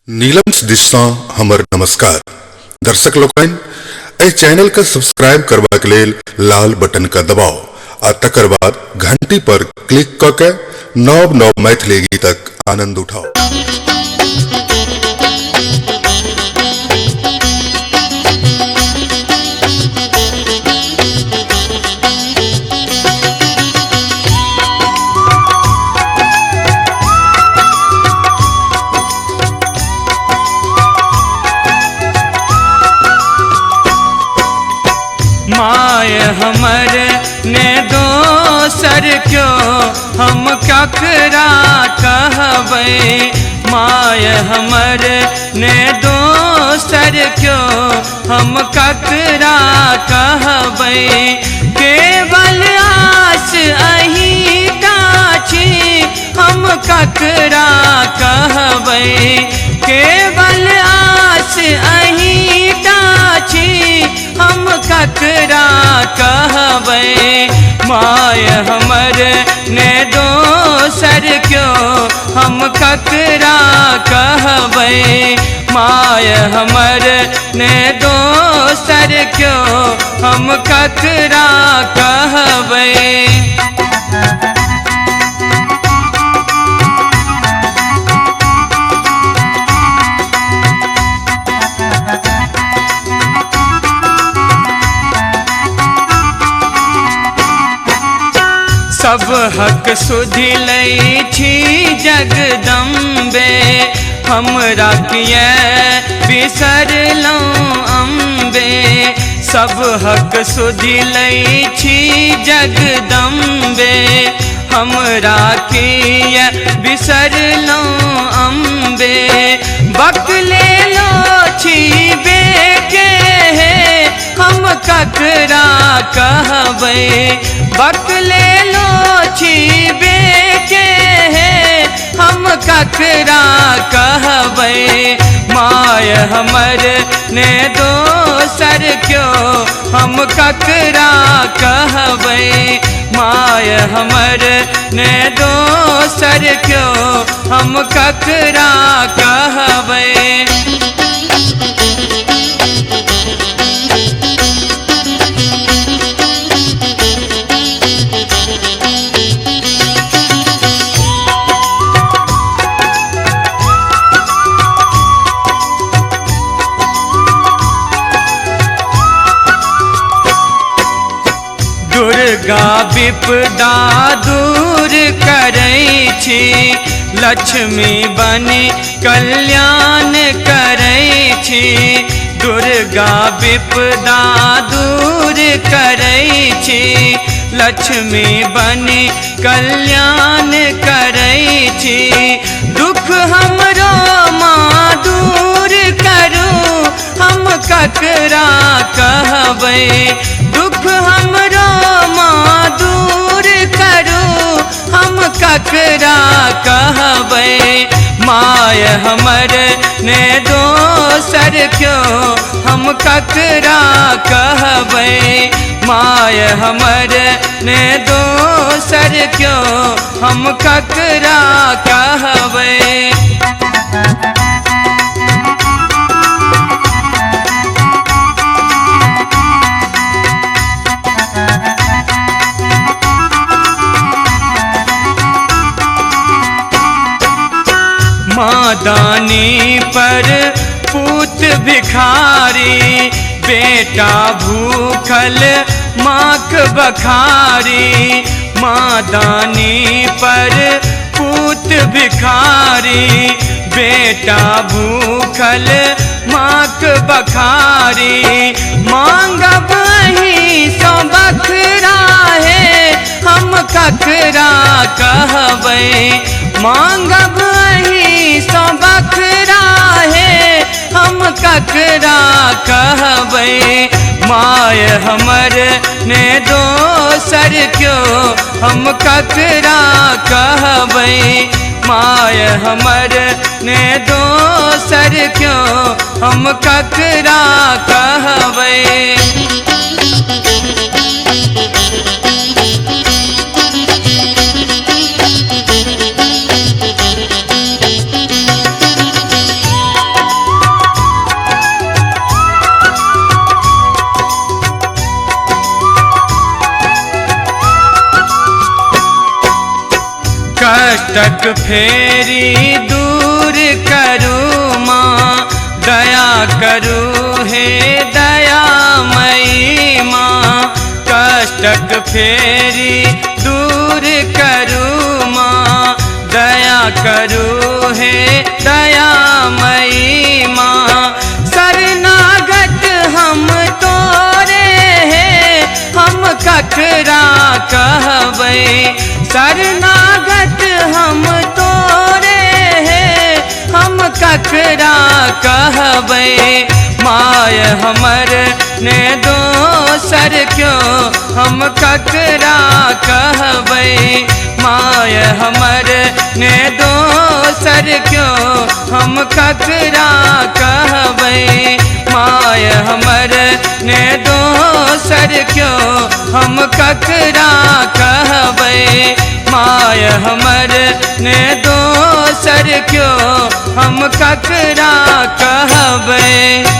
नीलम दिशा हमर नमस्कार दर्शक लोकन ए चैनल का सब्सक्राइब करवा के लेल लाल बटन का दबाओ आ तकर बाद घंटी पर क्लिक क के नव नव मैथिली गीतक आनंद उठाओ। माय हमर ने दोसर क्यों हम ककरा कहबै। माय हमर ने दोसर क्यों हम ककरा कहबै। केवल आस अही टा छी हम ककरा कहबै। केवल आस अही टा छी हम ककरा कहबै। माय हमर ने दोसर क्यों हम ककरा कहबै। माय हमर ने दोसर क्यों हम ककरा कहबै। सब हक सुधि लै छी जगदम्बे। हमरा किए बिसरलौं अम्बे। सब हक सुधि लै छी जगदम्बे। हमरा किए बिसरलौं अम्बे। बकले लो छी बेके हम ककरा कहबै। बकले लो छी बेके हम ककरा कहबै। माय हमर ने दोसर क्यों हम ककरा कहबै। माय हमर ने दोसर क्यों हम ककरा कहबै। दुर्गा विपदा दूर करै छी। लक्ष्मी बनी कल्याण करै छी। दुर्गा विपदा दूर करै छी। लक्ष्मी बनी कल्याण करै छी। दुख हमरो माँ दूर करू हम ककरा कहबै। दुख हमरो माँ दूर करू हम ककरा कहबै। माय हमर ने दोसर क्यों हम ककरा कहबै। माय हमर ने दोसर क्यों हम ककरा कहबै। माँ दानी पर पूत भिखारी। बेटा भूखल माँक बखारी। माँ दानी पर पूत भिखारी। बेटा भूखल माँक बखारी। मांगब अही सो बखरा है हम ककरा कहबै। मांगब अही सो बखरा है हम ककरा कहबै। माय हमर ने दोसर क्यों हम ककरा कहबै। माय हमर ने दोसर क्यों हम ककरा कहबै। कष्टक फेरी दूर करू माँ, दया करू हे दयामयी माँ। कष्टक फेरी दूर करू माँ, दया करू हे दयामयी माँ। शरणागत हम तोरे हैं, हम ककरा कहबै। शरणागत हम तोरे हैं, हम ककरा कहबै। माय हमर ने दोसर क्यों, हम ककरा कहबै। माय हमर ने दोसर क्यों, हम ककरा कहबै। माय हमर ने दोसर क्यों, हम ककरा कहबै। माय हमर ने दोसर क्यों, हम ककरा कहबै।